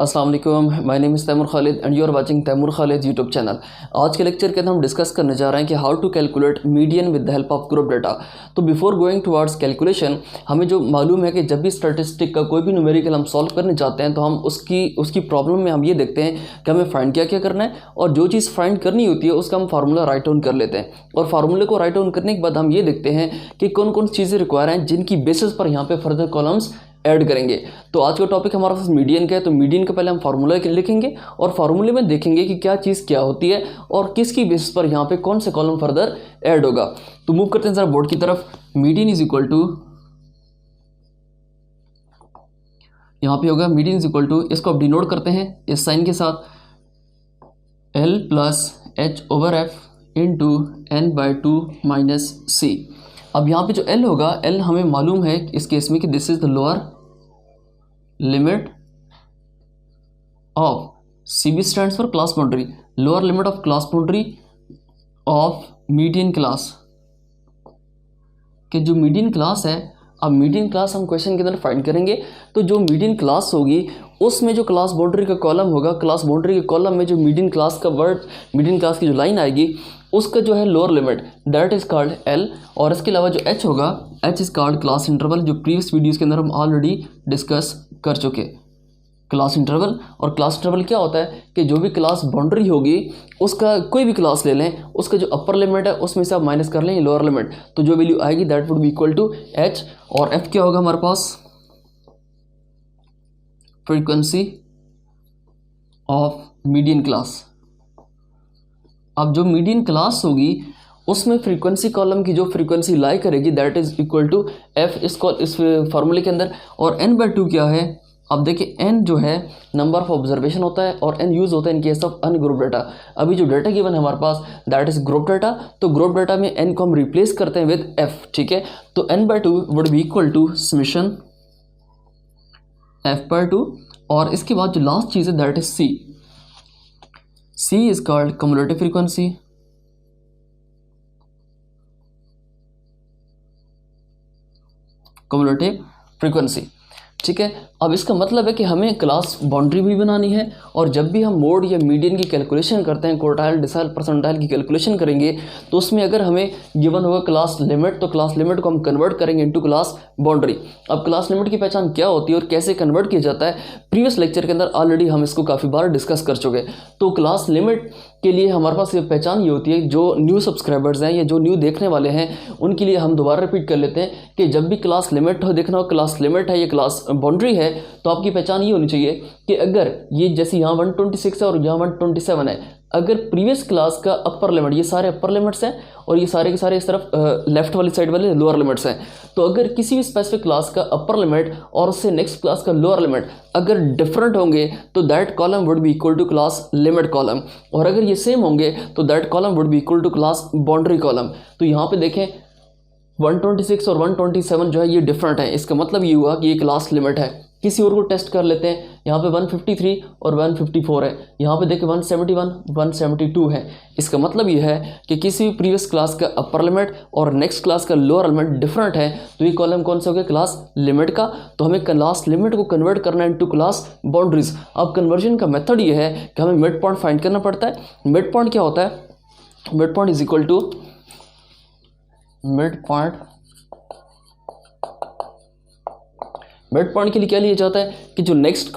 अस्सलाम वालेकुम, my name is Taimur Khalid and you are watching Taimur Khalid YouTube channel. आज के लेक्चर के अंदर हम डिस्कस करने जा रहे हैं कि how to calculate median with the help of group data. तो बिफोर गोइंग टुवर्ड्स कैलकुलेशन, हमें जो मालूम है कि जब भी स्टैटिस्टिक का कोई भी न्यूमेरिकल हम सॉल्व करने जाते हैं तो हम उसकी प्रॉब्लम में हम ये देखते हैं कि हमें फाइंड क्या क्या करना है, और जो चीज़ फाइंड करनी होती है उसका हम फार्मूला राइट डाउन कर लेते हैं। और फार्मूले को राइट डाउन करने के बाद हम ये देखते हैं कि कौन कौन चीज़ें रिक्वायर हैं जिनकी बेसिस पर यहाँ पे फर्दर कॉलम्स ऐड करेंगे। तो आज का टॉपिक हमारे पास मीडियन का है, तो मीडियन का पहले हम फार्मूला लिखेंगे और फार्मूले में देखेंगे कि क्या चीज़ क्या होती है और किसकी बेसिस पर यहाँ पे कौन से कॉलम फर्दर ऐड होगा। तो मूव करते हैं जरा बोर्ड की तरफ। मीडियन इज इक्वल टू, यहाँ पे होगा मीडियन इज इक्वल टू, इसको आप डिनोट करते हैं इस साइन के साथ, L plus H over F into n/2 minus C. अब यहाँ पे जो L होगा, L हमें मालूम है इस केस में कि this is the lower limit of, CB stands for class boundary, lower limit of class boundary of median class, कि जो मीडियन क्लास है। अब मीडियन क्लास हम क्वेश्चन के अंदर फाइंड करेंगे, तो जो मीडियन क्लास होगी उसमें जो क्लास बाउंड्री का कॉलम होगा, क्लास बाउंड्री के कॉलम में जो मीडियन क्लास का वर्ड, मीडियन क्लास की जो लाइन आएगी उसका जो है lower limit, that is called L। और इसके अलावा जो H होगा, H is called class interval, जो प्रीवियस वीडियोस के अंदर हम ऑलरेडी डिस्कस कर चुके। क्लास इंटरवल, और क्लास इंटरवल क्या होता है कि जो भी क्लास बाउंड्री होगी उसका कोई भी क्लास ले लें, उसका जो अपर लिमिट है उसमें से आप माइनस कर लें लोअर लिमिट, तो जो वैल्यू आएगी that would be equal to H। और F क्या होगा हमारे पास, फ्रीक्वेंसी ऑफ मीडियन क्लास। अब जो मीडियन क्लास होगी उसमें फ्रीक्वेंसी कॉलम की जो फ्रीक्वेंसी लाई करेगी that is equal to F इस फार्मूले के अंदर। और n/2 क्या है, अब देखिए n जो है नंबर ऑफ ऑब्जर्वेशन होता है और n यूज़ होता है in case of ungroup data. अभी जो डाटा गिवन है हमारे पास दैट इज ग्रुप डाटा, तो ग्रुप डाटा में n को हम रिप्लेस करते हैं विद f, ठीक है। तो n/2 would be equal to summation f/2, और इसके बाद जो लास्ट चीज़ है that is c। C is called cumulative frequency, ठीक है। अब इसका मतलब है कि हमें क्लास बाउंड्री भी बनानी है, और जब भी हम मोड या मीडियन की कैलकुलेशन करते हैं, क्वार्टाइल, डिसाइल, परसेंटाइल की कैलकुलेशन करेंगे, तो उसमें अगर हमें गिवन होगा क्लास लिमिट, तो क्लास लिमिट को हम कन्वर्ट करेंगे इनटू क्लास बाउंड्री। अब क्लास लिमिट की पहचान क्या होती है और कैसे कन्वर्ट किया जाता है, प्रीवियस लेक्चर के अंदर ऑलरेडी हम इसको काफ़ी बार डिस्कस कर चुके। तो क्लास लिमिट के लिए हमारे पास ये पहचान ये होती है, जो न्यू सब्सक्राइबर्स हैं या जो न्यू देखने वाले हैं उनके लिए हम दोबारा रिपीट कर लेते हैं कि जब भी क्लास लिमिट हो, देखना हो क्लास लिमिट है या क्लास बाउंड्री है, तो आपकी पहचान ये होनी चाहिए कि अगर ये जैसे यहाँ 126 है और यहाँ 127 है, अगर प्रीवियस क्लास का अपर लिमिट, ये सारे अपर लिमिट्स हैं और ये सारे के सारे इस तरफ लेफ्ट वाली साइड वाले लोअर लिमिट्स हैं, तो अगर किसी भी स्पेसिफिक क्लास का अपर लिमिट और उससे नेक्स्ट क्लास का लोअर लिमिट अगर डिफरेंट होंगे तो that column would be equal to class limit column, और अगर ये सेम होंगे तो that column would be equal to class boundary column. तो यहाँ पे देखें 126 और 127 जो है ये डिफरेंट है, इसका मतलब ये हुआ कि ये क्लास लिमिट है। किसी और को टेस्ट कर लेते हैं, यहाँ पे 153 और 154 है, यहाँ पे देखिए 171 172 है। इसका मतलब ये है कि किसी भी प्रीवियस क्लास का अपर लिमिट और नेक्स्ट क्लास का लोअर लिमिट डिफरेंट है, तो ये कॉलम कौन सा हो गया, क्लास लिमिट का। तो हमें क्लास लिमिट को कन्वर्ट करना है इनटू क्लास बाउंड्रीज। अब कन्वर्जन का मेथड ये है कि हमें मिड पॉइंट फाइंड करना पड़ता है। मिड पॉइंट क्या होता है, mid point is equal to, mid point के लिए क्या लिया जाता है कि जो नेक्स्ट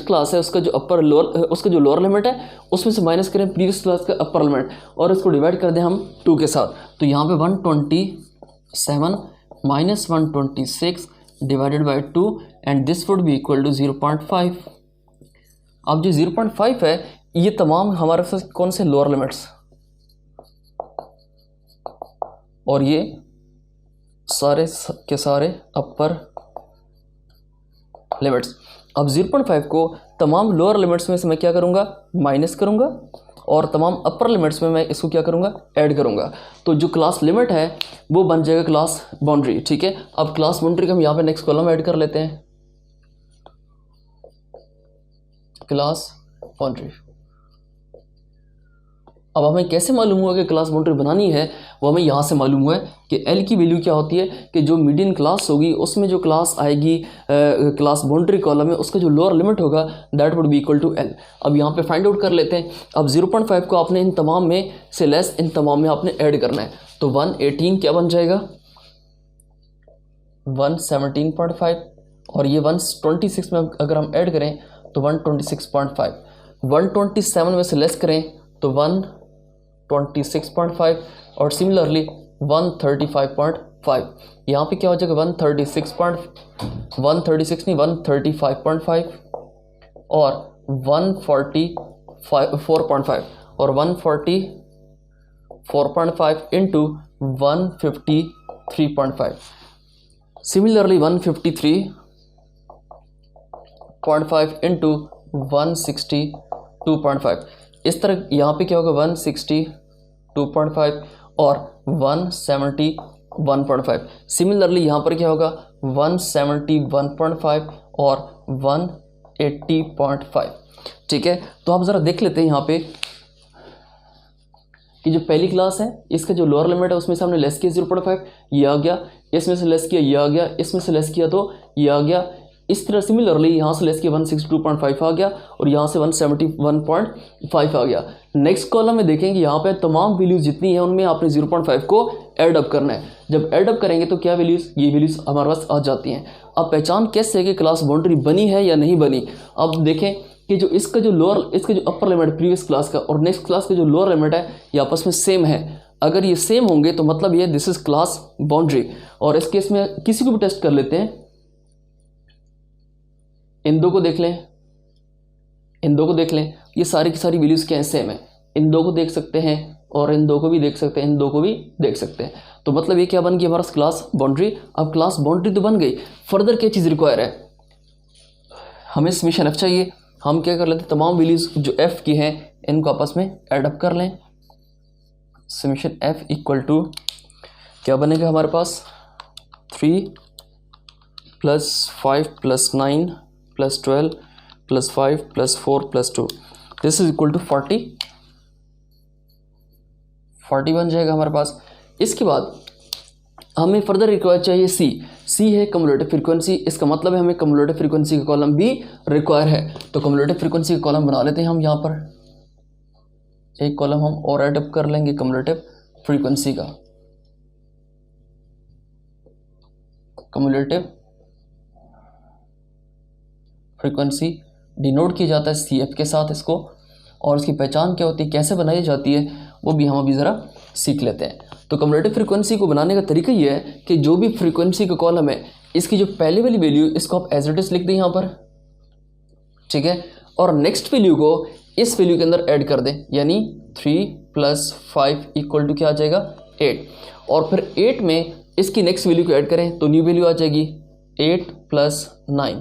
क्लास है उसका जो अपर लोअर, उसका जो लोअर लिमिट है उसमें से माइनस करें प्रीवियस क्लास का अपर लिमिट, और इसको डिवाइड कर दें हम 2 के साथ। तो यहाँ पे 127 minus 126 divided by 2 and this would be equal to 0.5। अब जो 0.5 है ये तमाम हमारे पास कौन से लोअर लिमिट्स, और ये सारे के सारे अपर लिमिट्स। अब 0.5 को तमाम लोअर लिमिट्स में से मैं क्या करूंगा, माइनस करूंगा, और तमाम अपर लिमिट्स में मैं इसको क्या करूंगा, ऐड करूंगा। तो जो क्लास लिमिट है वो बन जाएगा क्लास बाउंड्री, ठीक है। अब क्लास बाउंड्री का हम यहाँ पे नेक्स्ट कॉलम ऐड कर लेते हैं, क्लास बाउंड्री। अब हमें कैसे मालूम हुआ कि क्लास बाउंड्री बनानी है, वो हमें यहाँ से मालूम हुआ है कि L की वैल्यू क्या होती है कि जो मीडियन क्लास होगी उसमें जो क्लास आएगी क्लास बाउंड्री कॉलम में, उसका जो लोअर लिमिट होगा that would be equal to L। अब यहाँ पे फाइंड आउट कर लेते हैं। अब 0.5 को आपने इन तमाम में से लेस इन तमाम में आपने ऐड करना है, तो 118 क्या बन जाएगा 117.5, और ये 126 में अगर हम ऐड करें तो 126.5, 127 में से लेस करें तो 126.5, और सिमिलरली 135.5। यहाँ पे क्या हो जाएगा 136 नहीं 135.5 और 144.5 और 144.5 इंटू 153.5, सिमिलरली 153.5 इंटू 162.5। इस तरह यहाँ पे क्या होगा 162.5 और 171.5। सिमिलरली यहाँ पर क्या होगा 171.5 और 180.5। ठीक है, तो आप ज़रा देख लेते हैं यहाँ पे कि जो पहली क्लास है इसका जो लोअर लिमिट है उसमें से हमने लेस किया 0.5, ये आ गया, इसमें से लेस किया ये आ गया, इसमें से लेस किया तो ये आ गया। इस तरह सिमिलरली यहाँ से लेस किया 162.5 आ गया और यहाँ से 171.5 आ गया। नेक्स्ट कॉलम में देखेंगे यहाँ पे तमाम वैल्यूज़ जितनी है उनमें आपने 0.5 को ऐड अप करना है। जब ऐड अप करेंगे तो क्या वैल्यूज़, ये वैल्यूज़ हमारे पास आ जाती हैं। अब पहचान कैसे है कि क्लास बाउंड्री बनी है या नहीं बनी। अब देखें कि जो इसका जो अपर लिमिट है प्रीवियस क्लास का और नेक्स्ट क्लास का जो लोअर लिमिट है ये आपस में सेम है। अगर ये सेम होंगे तो मतलब ये दिस इज़ क्लास बाउंड्री। और इस केस में किसी को भी टेस्ट कर लेते हैं, इन दो को देख लें, इन दो को देख लें, ये सारी की सारी वैल्यूज़ क्या है सेम है। इन दो को देख सकते हैं और इन दो को भी देख सकते हैं, इन दो को भी देख सकते हैं। तो मतलब ये क्या बन गई हमारा क्लास बाउंड्री। अब क्लास बाउंड्री तो बन गई, फर्दर क्या चीज़ रिक्वायर है, हमें समीशन एफ चाहिए। हम क्या कर लेते हैं, तमाम वैल्यूज़ जो एफ की हैं इनको आपस में ऐड अप कर लें। समीशन एफ इक्वल टू क्या बनेगा हमारे पास 3 + 5 + 9 + 12 + 5 + 4 + 2, दिस इज इक्वल टू 40 बन जाएगा हमारे पास। इसके बाद हमें फर्दर रिक्वायर चाहिए सी है कम्युलेटिव फ्रीक्वेंसी। इसका मतलब है हमें कम्युलेटिव फ्रीक्वेंसी का कॉलम भी रिक्वायर है। तो कम्युलेटिव फ्रीक्वेंसी का कॉलम बना लेते हैं हम। यहाँ पर एक कॉलम हम और ऐड अप कर लेंगे कम्युलेटिव फ्रीक्वेंसी का। कम्युलेटिव फ्रीक्वेंसी डिनोट किया जाता है CF के साथ इसको, और इसकी पहचान क्या होती है, कैसे बनाई जाती है, वो भी हम अभी ज़रा सीख लेते हैं। तो कम्युलेटिव फ्रीक्वेंसी को बनाने का तरीका ये है कि जो भी फ्रीक्वेंसी का कॉलम है इसकी जो पहले वाली वैल्यू इसको आप एज इट इज लिख दें यहाँ पर, ठीक है, और नेक्स्ट वैल्यू को इस वैल्यू के अंदर ऐड कर दें, यानी 3 + 5 इक्वल टू क्या आ जाएगा 8, और फिर 8 में इसकी नेक्स्ट वैल्यू को ऐड करें तो न्यू वैल्यू आ जाएगी 8 + 9,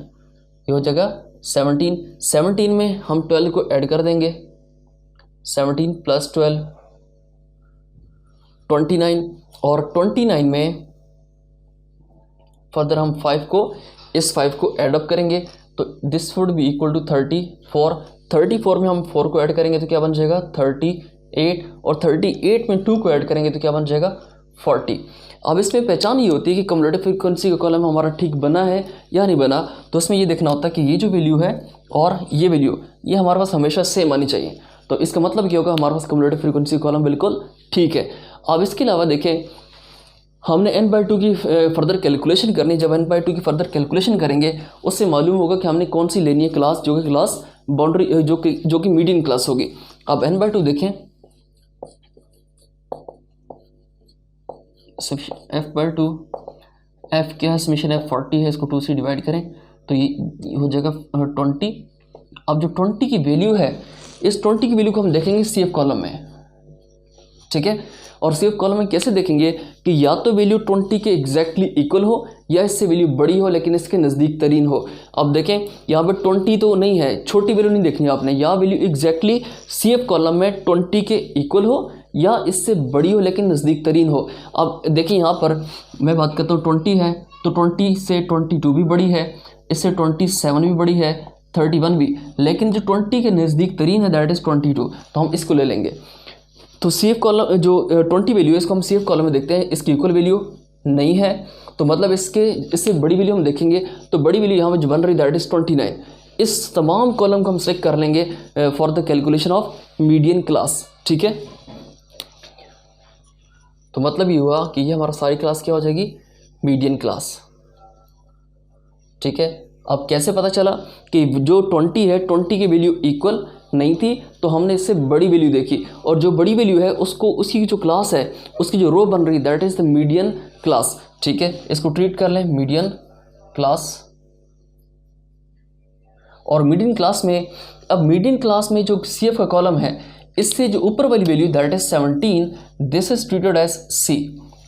ये हो जाएगा 17। 17 में हम 12 को ऐड कर देंगे, 17 + 12 29, और 29 में फर्दर हम 5 को इस 5 को ऐड अप करेंगे तो this would be equal to 34। 34 में हम 4 को ऐड करेंगे तो क्या बन जाएगा 38, और 38 में 2 को ऐड करेंगे तो क्या बन जाएगा 40। अब इसमें पहचान ये होती है कि कम्युलेटिव फ्रीक्वेंसी का कॉलम हमारा ठीक बना है या नहीं बना। तो इसमें ये देखना होता है कि ये जो वैल्यू है और ये वैल्यू ये हमारे पास हमेशा सेम आनी चाहिए। तो इसका मतलब क्या होगा, हमारे पास कम्युलेटिव फ्रीक्वेंसी का कॉलम बिल्कुल ठीक है। अब इसके अलावा देखें, हमने n/2 की फर्दर कैलकुलेशन करनी है। जब n/2 की फर्दर कैलकुलेशन करेंगे उससे मालूम होगा कि हमने कौन सी लेनी है क्लास, जो कि क्लास बाउंड्री जो कि मीडियन क्लास होगी। अब n/2 देखें, f/2 f क्या है, समीशन f 40 है, इसको 2 से डिवाइड करें तो ये हो जाएगा 20। अब जो 20 की वैल्यू है, इस 20 की वैल्यू को हम देखेंगे CF कॉलम में, ठीक है। और CF कॉलम में कैसे देखेंगे कि या तो वैल्यू 20 के एग्जैक्टली इक्वल हो या इससे वैल्यू बड़ी हो लेकिन इसके नज़दीक तरीन हो। अब देखें यहाँ पर 20 तो नहीं है, छोटी वैल्यू नहीं देखनी है आपने, या वैल्यू एग्जैक्टली CF कॉलम में 20 के इक्वल हो या इससे बड़ी हो लेकिन नज़दीक तरीन हो। अब देखिए यहाँ पर मैं बात करता हूँ 20 है तो 20 से 22 भी बड़ी है, इससे 27 भी बड़ी है, 31 भी, लेकिन जो 20 के नज़दीक तरीन है दैट इज़ 22, तो हम इसको ले लेंगे। तो CF कॉलम जो 20 वैल्यू है इसको हम CF कॉलम में देखते हैं, इसकी इक्वल वैल्यू नहीं है, तो मतलब इससे बड़ी वैल्यू हम देखेंगे तो बड़ी वैल्यू यहाँ पे जो बन रही दैट इज़ 29। इस तमाम कॉलम को हम सेलेक्ट कर लेंगे for the calculation of median class, ठीक है। तो मतलब ये हुआ कि ये हमारा सारी क्लास क्या हो जाएगी, मीडियन क्लास, ठीक है। अब कैसे पता चला कि जो 20 है 20 की वैल्यू इक्वल नहीं थी, तो हमने इससे बड़ी वैल्यू देखी, और जो बड़ी वैल्यू है उसको उसकी जो क्लास है उसकी जो रो बन रही है that is the median class, ठीक है। इसको ट्रीट कर लें मीडियन क्लास। और मीडियन क्लास में, अब मीडियन क्लास में जो CF का कॉलम है इससे जो ऊपर वाली value that is 17, this is treated as C,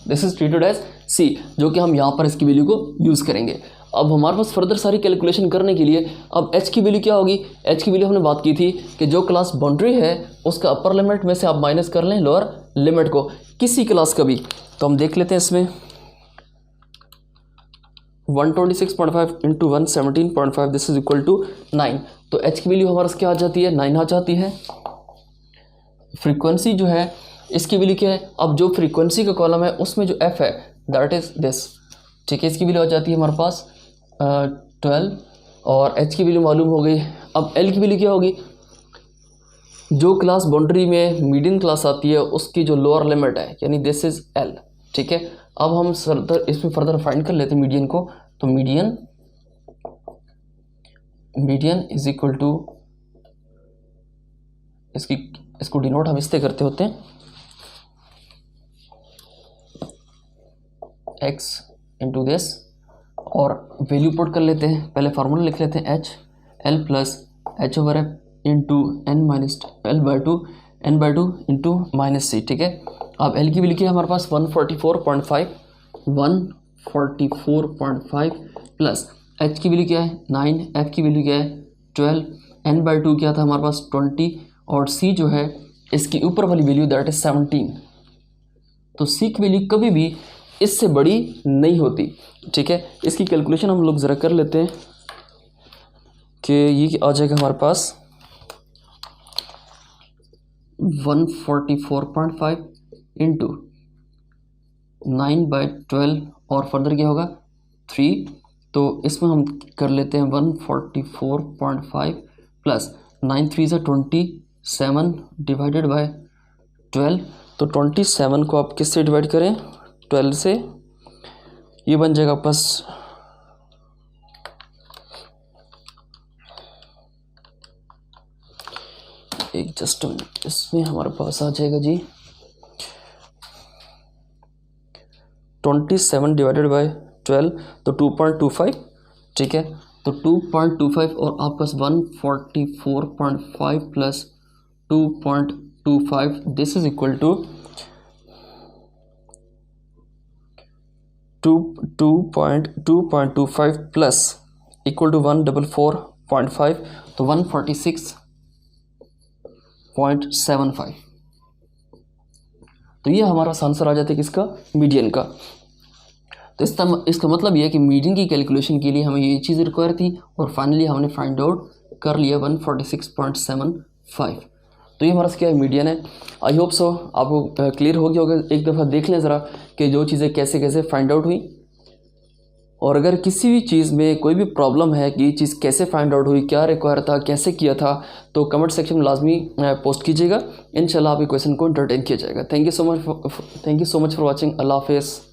this is treated as C, जो कि हम यहाँ पर इसकी वैल्यू को यूज़ करेंगे। अब हमारे पास फर्दर सारी कैलकुलेशन करने के लिए अब H की वैल्यू क्या होगी, H की वैल्यू हमने बात की थी कि जो क्लास बाउंड्री है उसका अपर लिमिट में से आप माइनस कर लें लोअर लिमिट को किसी क्लास का भी। तो हम देख लेते हैं इसमें 126.5 into 117.5 this is equal to 9। तो H की वैल्यू हमारे क्या आ जाती है, 9 आ जाती है। फ्रीक्वेंसी जो है इसकी वैल्यू क्या है, अब जो फ्रीक्वेंसी का कॉलम है उसमें जो F है दैट इज दिस, ठीक है। इसकी वैल्यू आ जाती है हमारे पास 12, और H की वैल्यू मालूम हो गई। अब L की वैल्यू क्या होगी, जो क्लास बाउंड्री में मीडियन क्लास आती है उसकी जो लोअर लिमिट है, यानी दिस इज L, ठीक है। अब हम इसमें फर्दर फाइंड कर लेते हैं मीडियन को। तो मीडियन इज इक्वल टू, इसको डिनोट हम इससे करते होते हैं x इंटू दिस, और वैल्यू पुट कर लेते हैं। पहले फार्मूला लिख लेते हैं H L plus H over F into N minus N/2 into minus C, ठीक है। अब L की वैल्यू क्या है हमारे पास 144.5 प्लस H की वैल्यू क्या है 9, F की वैल्यू क्या है 12, N/2 क्या था हमारे पास 20, और C जो है इसकी ऊपर वाली वैल्यू दैट इज 17। तो C की वैल्यू कभी भी इससे बड़ी नहीं होती, ठीक है। इसकी कैलकुलेशन हम लोग ज़रा कर लेते हैं कि ये आ जाएगा हमारे पास 144.5 इंटू 9/12 और फर्दर क्या होगा 3। तो इसमें हम कर लेते हैं 144.5 प्लस 9 3 से 27 डिवाइडेड बाय 12। तो 27 को आप किससे डिवाइड करें 12 से, ये बन जाएगा बस एक जस्ट इसमें हमारे पास आ जाएगा जी 27 डिवाइडेड बाय 12, तो 2.25, ठीक है। तो 2.25 और आपका 144.5 plus 2.25 this is equal to 2.25 plus equal to 144.5, तो 146.75। तो ये हमारा आंसर आ जाता है किसका, मीडियन का। तो इसका मतलब ये है कि मीडियन की कैलकुलेशन के लिए हमें ये चीज़ रिक्वायर थी, और फाइनली हमने फाइंड आउट कर लिया 146.75। तो ये हमारा क्या है मीडियन है। आई होप सो आपको क्लियर हो गया होगा। एक दफ़ा देख लें ज़रा कि जो चीज़ें कैसे कैसे फाइंड आउट हुई, और अगर किसी भी चीज़ में कोई भी प्रॉब्लम है कि ये चीज़ कैसे फाइंड आउट हुई, क्या रिक्वायर था, कैसे किया था, तो कमेंट सेक्शन में लाजमी पोस्ट कीजिएगा। इंशाल्लाह आपके क्वेश्चन को एंटरटेन किया जाएगा। Thank you so much for watching. अल्लाह हाफिज़।